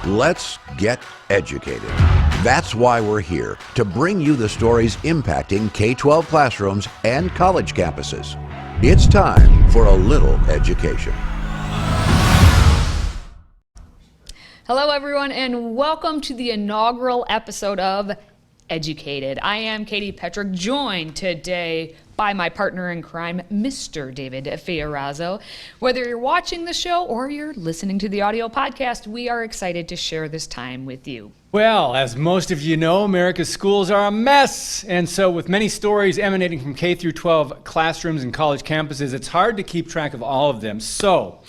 Let's get educated. That's why we're here, to bring you the stories impacting K-12 classrooms and college campuses. It's time for a little education. Hello, everyone, and welcome to the inaugural episode of Educated. I am Katie Petrick, joined today by my partner in crime, Mr. David Fiorazzo. Whether you're watching the show or you're listening to the audio podcast, we are excited to share this time with you. Well, as most of you know, America's schools are a mess. And so with many stories emanating from K through 12 classrooms and college campuses, it's hard to keep track of all of them. So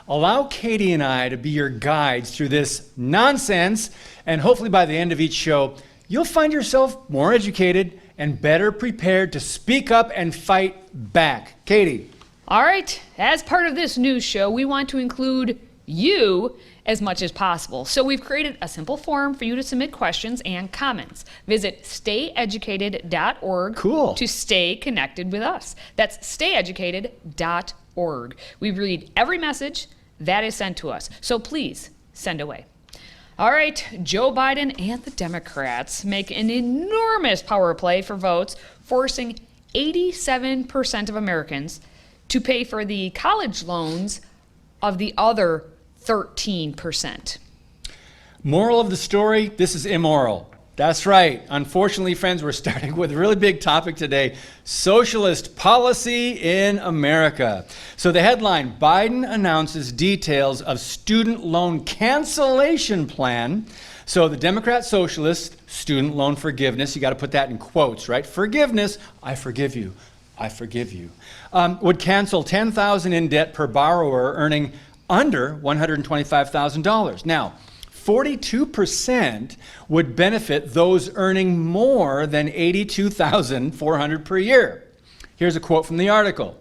allow Katie and I to be your guides through this nonsense. And hopefully by the end of each show, you'll find yourself more educated and better prepared to speak up and fight back. Katie. All right. As part of this news show, we want to include you as much as possible. So we've created a simple form for you to submit questions and comments. Visit stayeducated.org to stay connected with us. That's stayeducated.org. We read every message that is sent to us. So please send away. All right, Joe Biden and the Democrats make an enormous power play for votes, forcing 87% of Americans to pay for the college loans of the other 13%. Moral of the story, this is immoral. That's right. Unfortunately, friends, we're starting with a really big topic today, socialist policy in America. So the headline, Biden announces details of student loan cancellation plan. So the Democrat socialist, student loan forgiveness, you got to put that in quotes, right? Forgiveness, I forgive you, I forgive you, would cancel $10,000 in debt per borrower earning under $125,000. Now, 42% would benefit those earning more than $82,400 per year. Here's a quote from the article.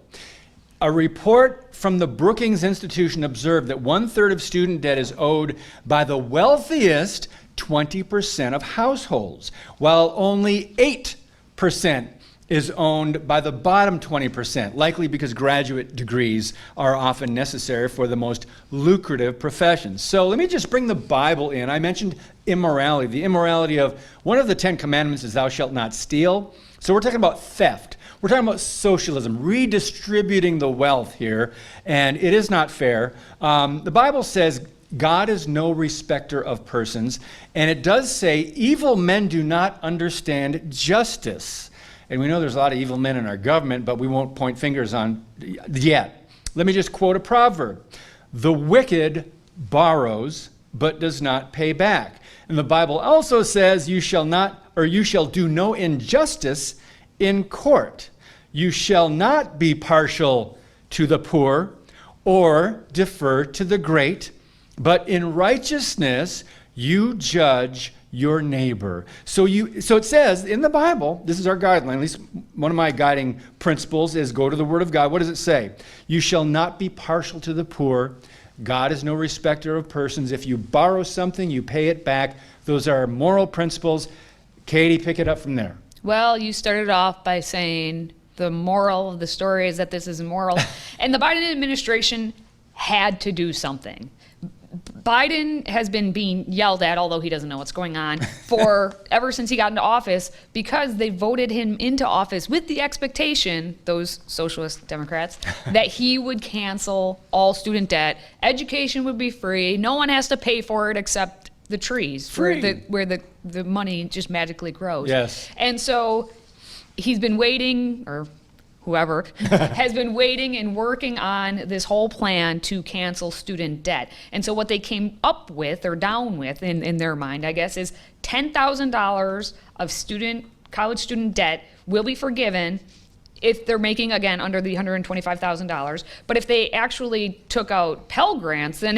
A report from the Brookings Institution observed that 1/3 of student debt is owed by the wealthiest 20% of households, while only 8% is owned by the bottom 20%, likely because graduate degrees are often necessary for the most lucrative professions. So let me just bring the Bible in. I mentioned immorality. The immorality of one of the 10 commandments is thou shalt not steal. So we're talking about theft. We're talking about socialism, redistributing the wealth here, and it is not fair. The Bible says God is no respecter of persons, and it does say evil men do not understand justice. And we know there's a lot of evil men in our government, but we won't point fingers on yet. Let me just quote a proverb. The wicked borrows, but does not pay back. And the Bible also says you shall do no injustice in court. You shall not be partial to the poor or defer to the great, but in righteousness you judge your neighbor. So it says in the Bible, this is our guideline, at least one of my guiding principles is go to the Word of God. What does it say? You shall not be partial to the poor. God is no respecter of persons. If you borrow something, you pay it back. Those are moral principles. Katie, pick it up from there. Well, you started off by saying the moral of the story is that this is immoral. And the Biden administration had to do something. Biden has been being yelled at, although he doesn't know what's going on, for ever since he got into office, because they voted him into office with the expectation, those socialist Democrats, that he would cancel all student debt. Education would be free. No one has to pay for it except the trees, where the money just magically grows. Yes. And so he's been waiting, or whoever, has been waiting and working on this whole plan to cancel student debt. And so what they came up with, or down with in their mind, I guess, is $10,000 of college student debt will be forgiven if they're making, again, under the $125,000. But if they actually took out Pell Grants, then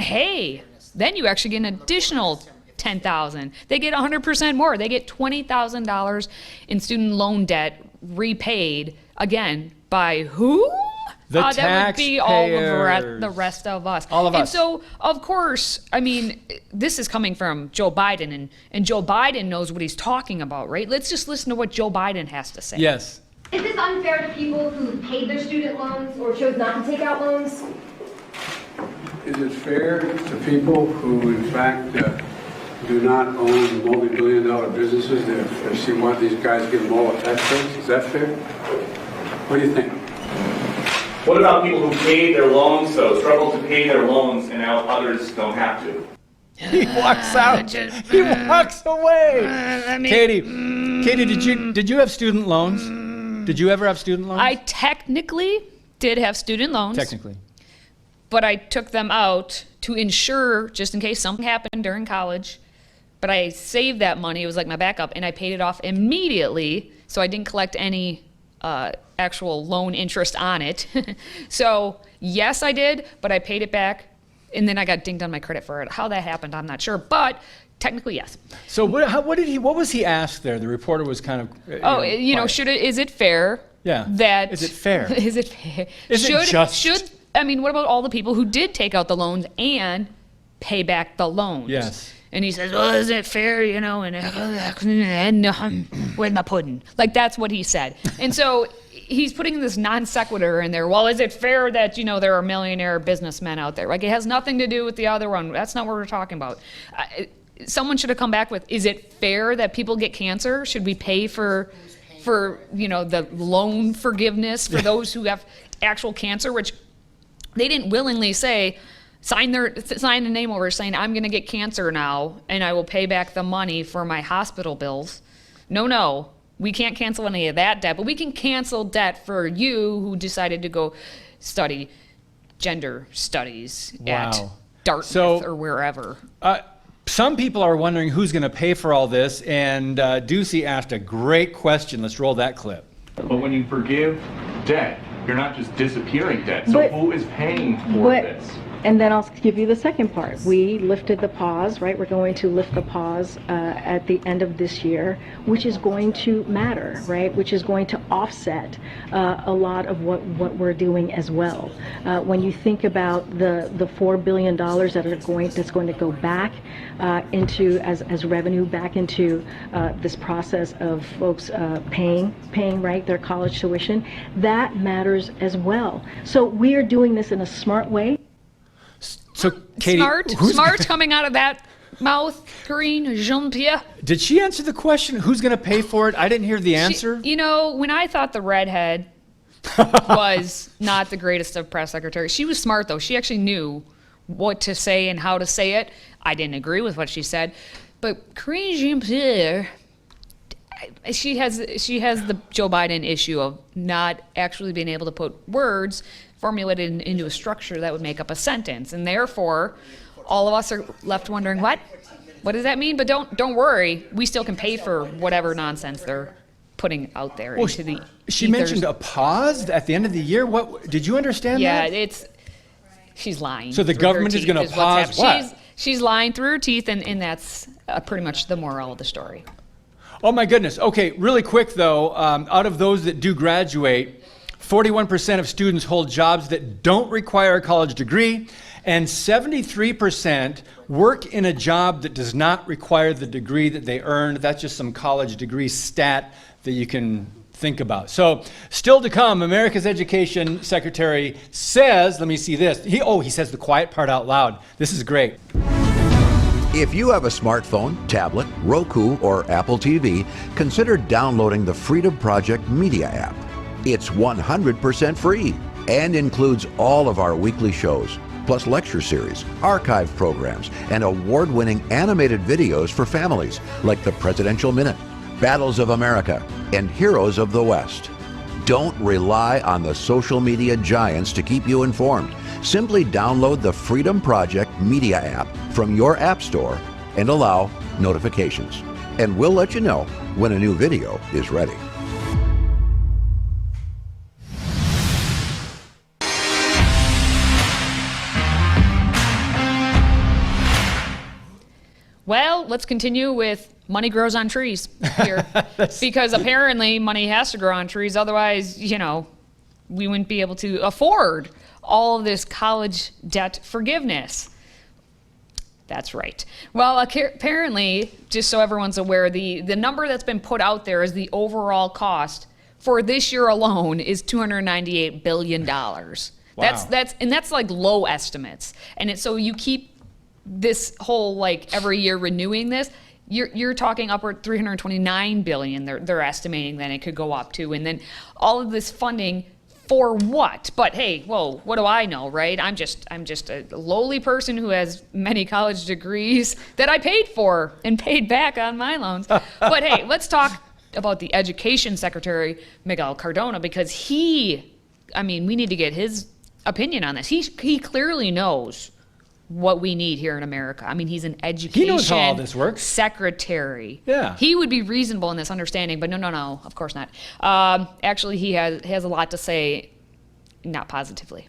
then you actually get an additional $10,000. They get 100% more. They get $20,000 in student loan debt repaid, again, by who? The that would be all of the rest of us. All of us. And so, of course, I mean, this is coming from Joe Biden, and Joe Biden knows what he's talking about, right? Let's just listen to what Joe Biden has to say. Yes. Is this unfair to people who paid their student loans or chose not to take out loans? Is it fair to people who, in fact, do not own multi-billion-dollar businesses. If she wants these guys to give them all a tax break. Is that fair? What do you think? What about people who paid their loans, though, struggle to pay their loans, and now others don't have to? He walks out. He walks away. Katie, did you have student loans? Did you ever have student loans? I technically did have student loans. Technically. But I took them out to ensure, just in case something happened during college. But I saved that money. It was like my backup, and I paid it off immediately, so I didn't collect any actual loan interest on it. So yes, I did, but I paid it back, and then I got dinged on my credit for it. How that happened, I'm not sure, but technically yes. So what was he asked there? The reporter was kind of is it fair? Yeah. That is it fair? Is it fair? Is it just? What about all the people who did take out the loans and pay back the loans? Yes. And he says, well, is it fair, and where's my pudding? Like, that's what he said. And so he's putting this non sequitur in there. Well, is it fair that, there are millionaire businessmen out there? Like, it has nothing to do with the other one. That's not what we're talking about. Someone should have come back with, is it fair that people get cancer? Should we pay for the loan forgiveness for those who have actual cancer, which they didn't willingly say, sign a name over saying, I'm going to get cancer now, and I will pay back the money for my hospital bills. No, we can't cancel any of that debt, but we can cancel debt for you who decided to go study gender studies at Dartmouth or wherever. Some people are wondering who's going to pay for all this, and Ducey asked a great question. Let's roll that clip. But when you forgive debt, you're not just disappearing debt. So who is paying for this? And then I'll give you the second part. We lifted the pause, right? We're going to lift the pause at the end of this year, which is going to matter, right? Which is going to offset a lot of what we're doing as well. When you think about the $4 billion that's going to go back into as revenue back into this process of folks paying right their college tuition, that matters as well. So we are doing this in a smart way. So, Katie, smart coming out of that mouth, Karine Jean-Pierre. Did she answer the question? Who's going to pay for it? I didn't hear the answer. When I thought the redhead was not the greatest of press secretaries, she was smart though. She actually knew what to say and how to say it. I didn't agree with what she said, but Karine Jean-Pierre, she has the Joe Biden issue of not actually being able to put words formulated into a structure that would make up a sentence, and therefore all of us are left wondering what does that mean? But don't worry, we still can pay for whatever nonsense they're putting out there into the she ethers. mentioned a pause at the end of the year. What did you understand? Yeah, that? She's lying. So the government is going to pause what? She's lying through her teeth, and that's pretty much the moral of the story. Oh my goodness. Okay, really quick though, out of those that do graduate, 41% of students hold jobs that don't require a college degree, and 73% work in a job that does not require the degree that they earned. That's just some college degree stat that you can think about. So, still to come, America's Education Secretary says, let me see this. He says the quiet part out loud. This is great. If you have a smartphone, tablet, Roku, or Apple TV, consider downloading the Freedom Project Media app. It's 100% free and includes all of our weekly shows, plus lecture series, archive programs, and award-winning animated videos for families like the Presidential Minute, Battles of America, and Heroes of the West. Don't rely on the social media giants to keep you informed. Simply download the Freedom Project Media app from your app store and allow notifications. And we'll let you know when a new video is ready. Well, let's continue with money grows on trees here. Because apparently money has to grow on trees. Otherwise, we wouldn't be able to afford all of this college debt forgiveness. That's right. Well, apparently, just so everyone's aware, the number that's been put out there is the overall cost for this year alone is $298 billion. Wow. That's like low estimates. And so you keep this whole like every year renewing this, you're talking upward 329 billion. They're estimating that it could go up to, and then all of this funding for what? But hey, whoa, what do I know, right? I'm just a lowly person who has many college degrees that I paid for and paid back on my loans. But hey, let's talk about the Education Secretary, Miguel Cardona, because we need to get his opinion on this. He clearly knows what we need here in America. I mean, he's an education He knows how all this works. secretary. Yeah. He would be reasonable in this understanding, but no, of course not. Actually, he has a lot to say, not positively.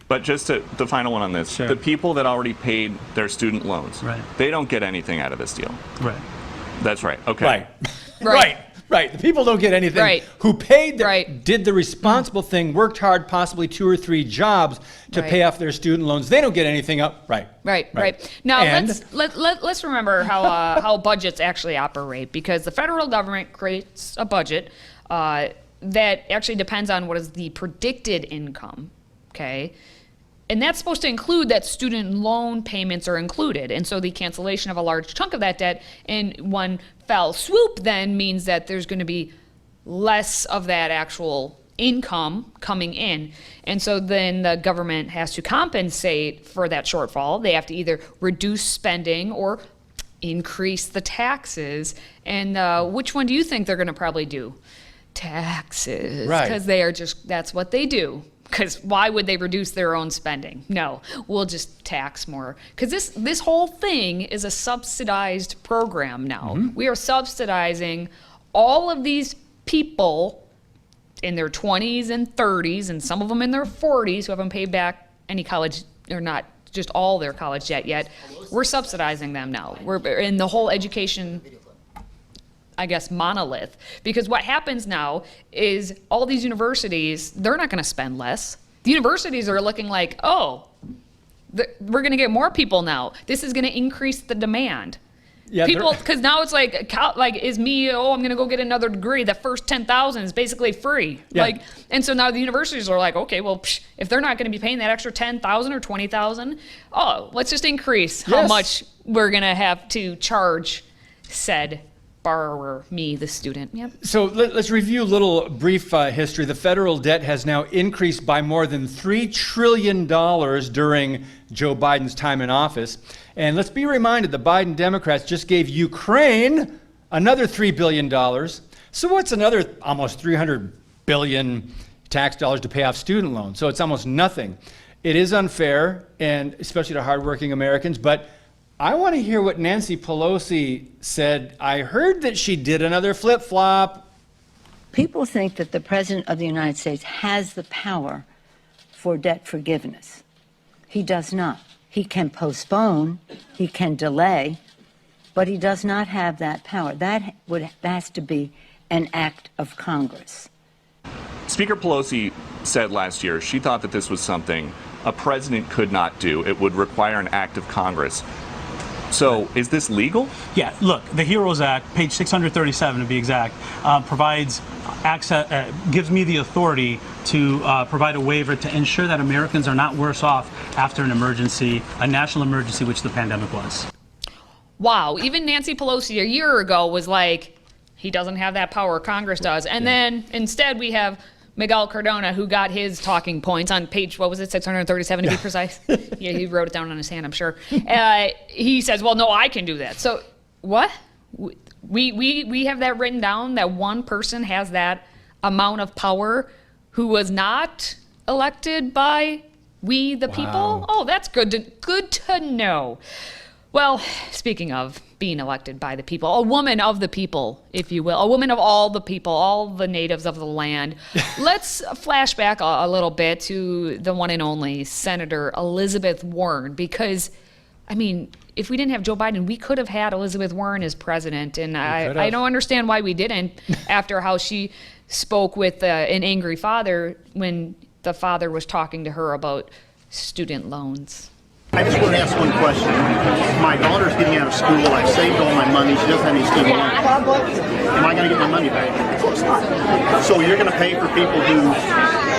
But just the final one on this, Sure. the people that already paid their student loans, Right. they don't get anything out of this deal. Right. That's right. Okay. Right. Right. Right. The people don't get anything. Right. Who paid, Right. did the responsible thing, worked hard, possibly 2 or 3 jobs to Right. pay off their student loans. They don't get anything up. Right. Right. Now And- let's remember how budgets actually operate, because the federal government creates a budget that actually depends on what is the predicted income. Okay. And that's supposed to include that student loan payments are included. And so the cancellation of a large chunk of that debt in one fell swoop then means that there's going to be less of that actual income coming in. And so then the government has to compensate for that shortfall. They have to either reduce spending or increase the taxes. And which one do you think they're going to probably do? Taxes. Right. Because that's what they do. Because why would they reduce their own spending? No, we'll just tax more. Because this whole thing is a subsidized program now. We are subsidizing all of these people in their 20s and 30s, and some of them in their 40s who haven't paid back any college, or not just all their college debt yet. We're subsidizing them now. We're in the whole education, I guess, monolith. Because what happens now is all these universities, they're not going to spend less. The universities are looking like, we're going to get more people now. This is going to increase the demand. Yeah, People, because now it's like is me, I'm going to go get another degree. The first 10,000 is basically free. Yeah. And so now the universities are like, okay, well, if they're not going to be paying that extra 10,000 or 20,000, let's just increase how Yes. much we're going to have to charge said borrower, me, the student. Yep. So let's review a little brief history. The federal debt has now increased by more than $3 trillion during Joe Biden's time in office. And let's be reminded, the Biden Democrats just gave Ukraine another $3 billion. So what's another almost $300 billion tax dollars to pay off student loans? So it's almost nothing. It is unfair, and especially to hardworking Americans, but I want to hear what Nancy Pelosi said. I heard that she did another flip-flop. People think that the President of the United States has the power for debt forgiveness. He does not. He can postpone, he can delay, but he does not have that power. That has to be an act of Congress. Speaker Pelosi said last year she thought that this was something a president could not do. It would require an act of Congress. So is this legal? Yeah, look, the HEROES Act, page 637 to be exact, provides access, gives me the authority to provide a waiver to ensure that Americans are not worse off after an emergency, a national emergency, which the pandemic was. Wow, even Nancy Pelosi a year ago was like, he doesn't have that power, Congress does. And then instead we have Miguel Cardona, who got his talking points on page, 637 to be precise? Yeah, he wrote it down on his hand, I'm sure. He says, well, no, I can do that. So what? We have that written down, that one person has that amount of power who was not elected by we the people? Oh, that's good to know. Well, speaking of being elected by the people, a woman of the people, if you will, a woman of all the people, all the natives of the land. Let's flash back a little bit to the one and only Senator Elizabeth Warren, because, I mean, if we didn't have Joe Biden, we could have had Elizabeth Warren as president, and I don't understand why we didn't, after how she spoke with an angry father when the father was talking to her about student loans. I just want to ask one question. My daughter's getting out of school. I've saved all my money. She doesn't have any student loans. Am I going to get my money back? So you're going to pay for people who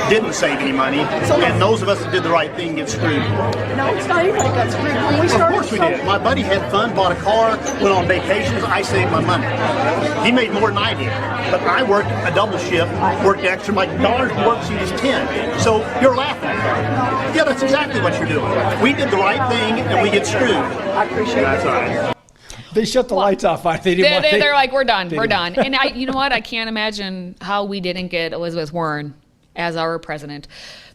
didn't save any money, and those of us that did the right thing get screwed. No, it's not anybody got screwed. When we Of started, course we did. My buddy had fun, bought a car, went on vacations. I saved my money. He made more than I did. But I worked a double shift, worked extra. My daughter's worksheet is 10. So you're laughing. Yeah, that's exactly what you're doing. We did the right thing, and we get screwed. I appreciate That's it. all right. They shut the lights off. They didn't want. They're like, we're done, we're didn't- done. And you know what? I can't imagine how we didn't get Elizabeth Warren as our president.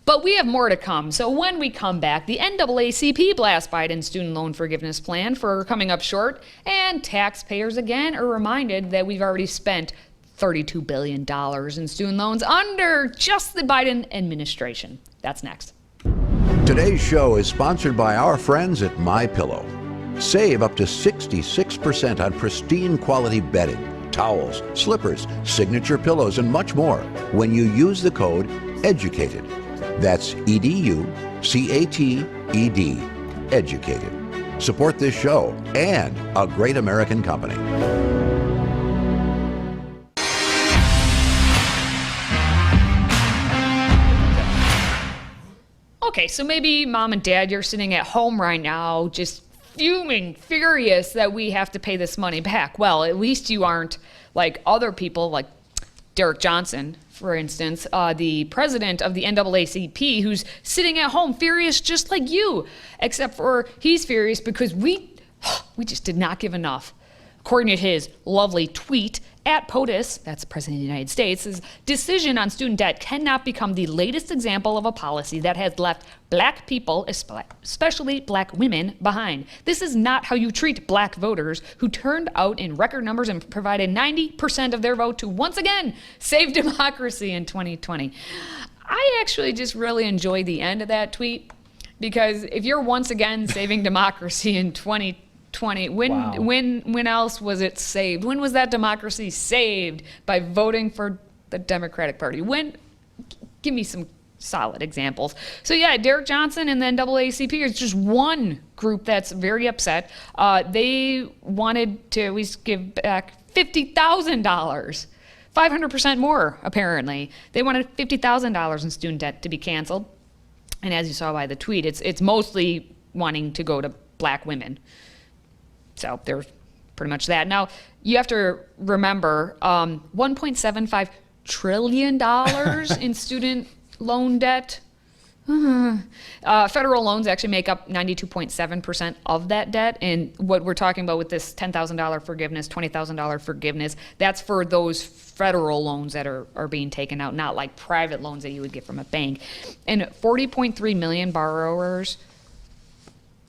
But we have more to come. So when we come back, the NAACP blasts Biden's student loan forgiveness plan for coming up short, and taxpayers again are reminded that we've already spent $32 billion in student loans under just the Biden administration. That's next. Today's show is sponsored by our friends at MyPillow. Save up to 66% on pristine quality bedding, towels, slippers, signature pillows, and much more when you use the code EDUCATED. That's EDUCATED, educated. Support this show and a great American company. Okay, so maybe mom and dad, you're sitting at home right now just fuming, furious that we have to pay this money back. Well, at least you aren't like other people, like Derek Johnson, for instance, the president of the NAACP, who's sitting at home furious just like you, except for he's furious because we just did not give enough. According to his lovely tweet, at POTUS, that's the President of the United States, his decision on student debt cannot become the latest example of a policy that has left black people, especially black women, behind. This is not how you treat black voters who turned out in record numbers and provided 90% of their vote to once again save democracy in 2020. I actually just really enjoyed the end of that tweet, because if you're once again saving democracy in 2020, when else was it saved? When was that democracy saved? By voting for the Democratic Party. When? Give me some solid examples. So yeah, Derek Johnson and the NAACP is just one group that's very upset. They wanted to at least give back $50,000. 500% more, apparently. They wanted $50,000 in student debt to be canceled. And as you saw by the tweet, it's mostly wanting to go to black women. So there's pretty much that. Now, you have to remember $1.75 trillion in student loan debt. Federal loans actually make up 92.7% of that debt. And what we're talking about with this $10,000 forgiveness, $20,000 forgiveness, that's for those federal loans that are being taken out, not like private loans that you would get from a bank. And 40.3 million borrowers.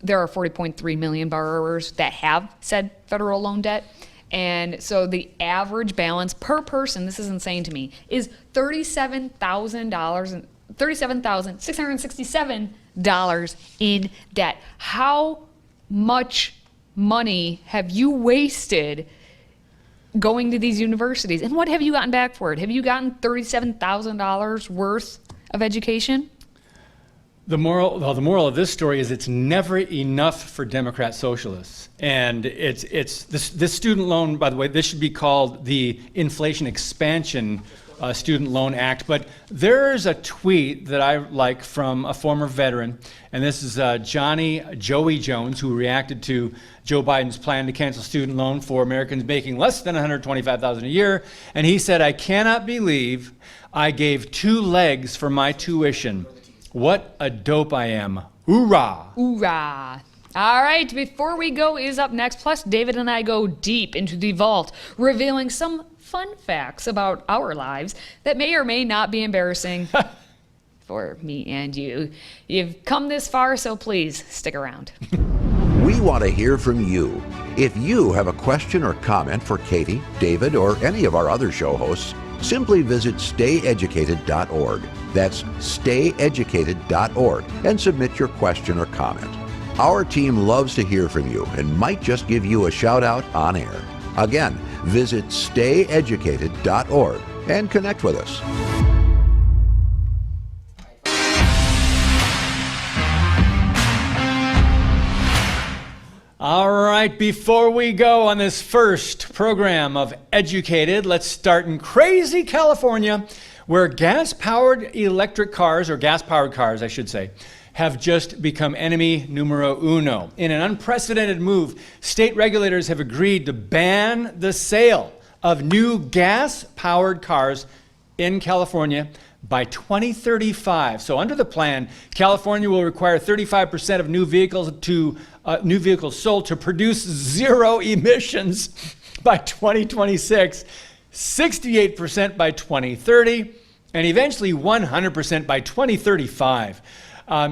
There are 40.3 million borrowers that have said federal loan debt. And so the average balance per person, this is insane to me, is $37,667 in debt. How much money have you wasted going to these universities? And what have you gotten back for it? Have you gotten $37,000 worth of education? The moral of this story is it's never enough for Democrat socialists. And it's this student loan, by the way, this should be called the Inflation Expansion Student Loan Act. But there's a tweet that I like from a former veteran, and this is Joey Jones, who reacted to Joe Biden's plan to cancel student loan for Americans making less than $125,000 a year. And he said, "I cannot believe I gave 2 legs for my tuition. What a dope I am. Hoorah." Hoorah. All right, Before We Go is up next. Plus, David and I go deep into the vault, revealing some fun facts about our lives that may or may not be embarrassing for me and you. You've come this far, so please stick around. We want to hear from you. If you have a question or comment for Katie, David, or any of our other show hosts, simply visit stayeducated.org. That's stayeducated.org and submit your question or comment. Our team loves to hear from you and might just give you a shout out on air. Again, visit stayeducated.org and connect with us. All right, before we go on this first program of Educated, let's start in crazy California where gas-powered electric cars, or gas-powered cars, I should say, have just become enemy numero uno. In an unprecedented move, state regulators have agreed to ban the sale of new gas-powered cars in California by 2035. So under the plan, California will require 35% of new vehicles sold to produce zero emissions by 2026, 68% by 2030, and eventually 100% by 2035.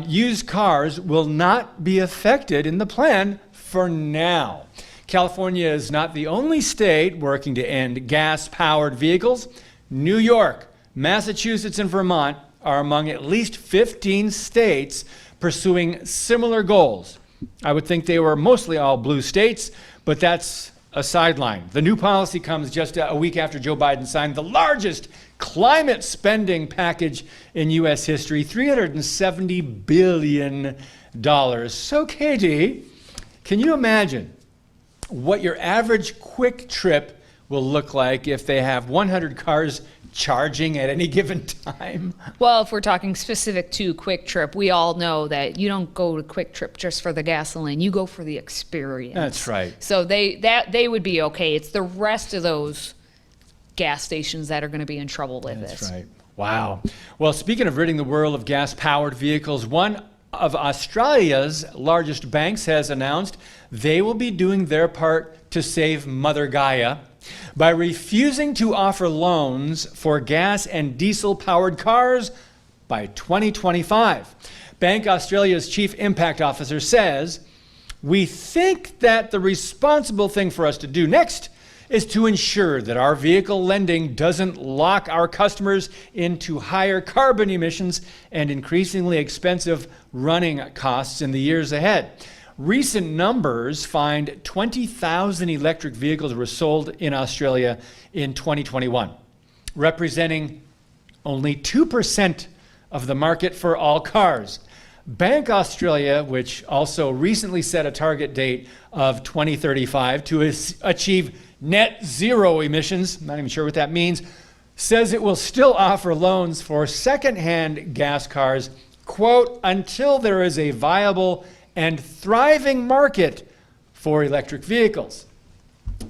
Used cars will not be affected in the plan for now. California is not the only state working to end gas-powered vehicles. New York, Massachusetts, and Vermont are among at least 15 states pursuing similar goals. I would think they were mostly all blue states, but that's a sideline. The new policy comes just a week after Joe Biden signed the largest climate spending package in U.S. history, $370 billion. So, Katie, can you imagine what your average quick trip will look like if they have 100 cars charging at any given time? Well, if we're talking specific to Quick Trip, we all know that you don't go to Quick Trip just for the gasoline. You go for the experience. That's right. So they would be okay. It's the rest of those gas stations that are going to be in trouble with this. That's right. Wow. Well, speaking of ridding the world of gas-powered vehicles, one of Australia's largest banks has announced they will be doing their part to save Mother Gaia by refusing to offer loans for gas and diesel-powered cars by 2025. Bank Australia's Chief Impact Officer says, "We think that the responsible thing for us to do next is to ensure that our vehicle lending doesn't lock our customers into higher carbon emissions and increasingly expensive running costs in the years ahead." Recent numbers find 20,000 electric vehicles were sold in Australia in 2021, representing only 2% of the market for all cars. Bank Australia, which also recently set a target date of 2035 to achieve net zero emissions, not even sure what that means, says it will still offer loans for secondhand gas cars, quote, until there is a viable and thriving market for electric vehicles.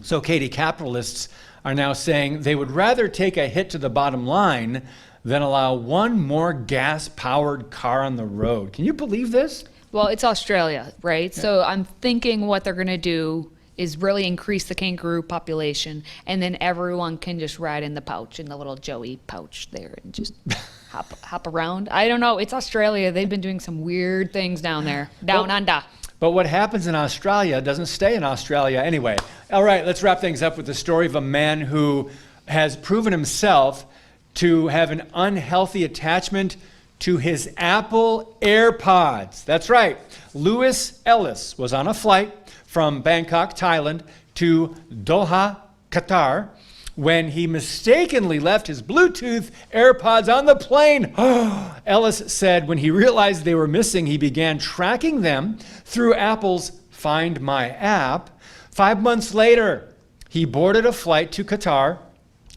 So, Katie, capitalists are now saying they would rather take a hit to the bottom line than allow one more gas-powered car on the road. Can you believe this? Well, it's Australia, right? Yeah. So I'm thinking what they're going to do is really increase the kangaroo population, and then everyone can just ride in the pouch, in the little Joey pouch there, and just hop around. I don't know. It's Australia. They've been doing some weird things down there, under. But what happens in Australia doesn't stay in Australia anyway. All right, let's wrap things up with the story of a man who has proven himself to have an unhealthy attachment to his Apple AirPods. That's right. Lewis Ellis was on a flight from Bangkok, Thailand, to Doha, Qatar, when he mistakenly left his Bluetooth AirPods on the plane. Ellis said when he realized they were missing, he began tracking them through Apple's Find My app. 5 months later, he boarded a flight to Qatar,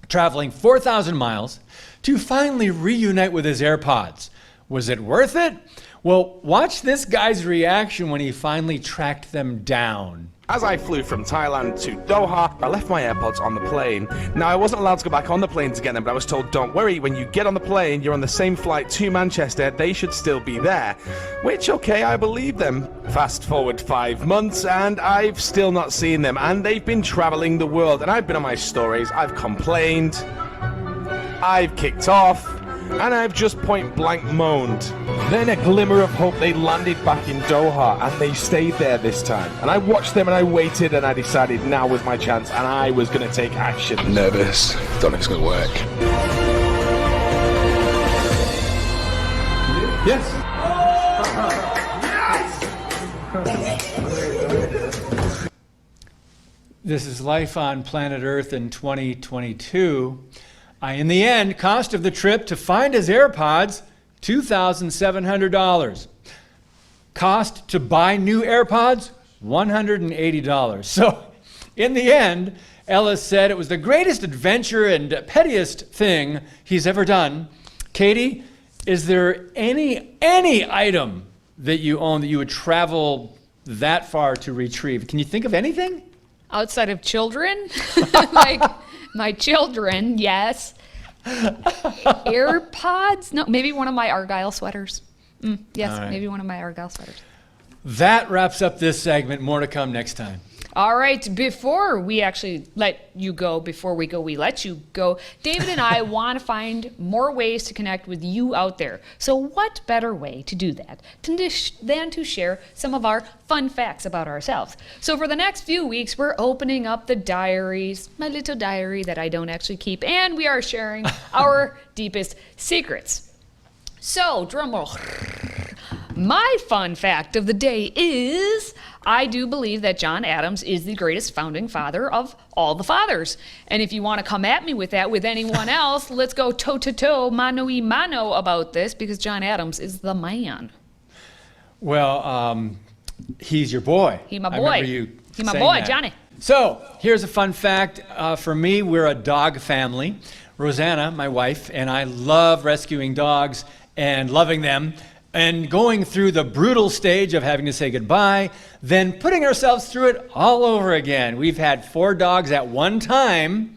traveling 4,000 miles, to finally reunite with his AirPods. Was it worth it? Well, watch this guy's reaction when he finally tracked them down. As I flew from Thailand to Doha, I left my AirPods on the plane. Now, I wasn't allowed to go back on the plane to get them, but I was told, don't worry, when you get on the plane, you're on the same flight to Manchester, they should still be there. Which, okay, I believe them. Fast forward 5 months, and I've still not seen them, and they've been traveling the world, and I've been on my stories, I've complained, I've kicked off, and I've just point blank moaned. Then a glimmer of hope, they landed back in Doha and they stayed there this time. And I watched them and I waited and I decided now was my chance and I was going to take action. Nervous, don't know if it's going to work. Yes! Yes! This is life on planet Earth in 2022. In the end, cost of the trip to find his AirPods, $2,700. Cost to buy new AirPods, $180. So In the end, Ellis said it was the greatest adventure and pettiest thing he's ever done. Katie, is there any item that you own that you would travel that far to retrieve? Can you think of anything? Outside of children? Like my children, yes. AirPods? No, maybe one of my Argyle sweaters. Yes, All right. maybe one of my Argyle sweaters. That wraps up this segment. More to come next time. All right, before we actually let you go, we let you go, David and I want to find more ways to connect with you out there. So what better way to do that than to share some of our fun facts about ourselves? So for the next few weeks, we're opening up the diaries, my little diary that I don't actually keep, and we are sharing our deepest secrets. So, drumroll. My fun fact of the day is I do believe that John Adams is the greatest founding father of all the fathers. And if you want to come at me with that with anyone else, let's go toe-to-toe, mano-y-mano about this, because John Adams is the man. Well, he's your boy. He my I boy. remember you He my saying boy, that. Johnny. So, here's a fun fact. For me, we're a dog family. Rosanna, my wife, and I love rescuing dogs and loving them, and going through the brutal stage of having to say goodbye, then putting ourselves through it all over again. We've had 4 dogs at one time,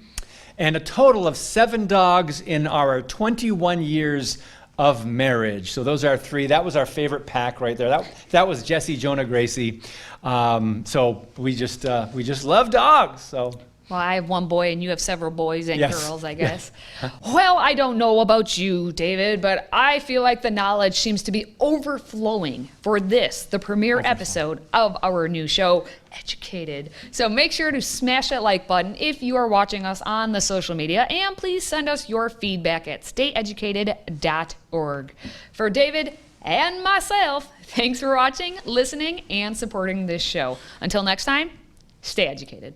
and a total of 7 dogs in our 21 years of marriage. So those are 3. That was our favorite pack right there. That was Jesse, Jonah, Gracie. So we just love dogs. So. Well, I have one boy and you have several boys and Yes. girls, I guess. Well, I don't know about you, David, but I feel like the knowledge seems to be overflowing for this, the premiere episode of our new show, Educated. So make sure to smash that like button if you are watching us on the social media, and please send us your feedback at stayeducated.org. For David and myself, thanks for watching, listening, and supporting this show. Until next time, stay educated.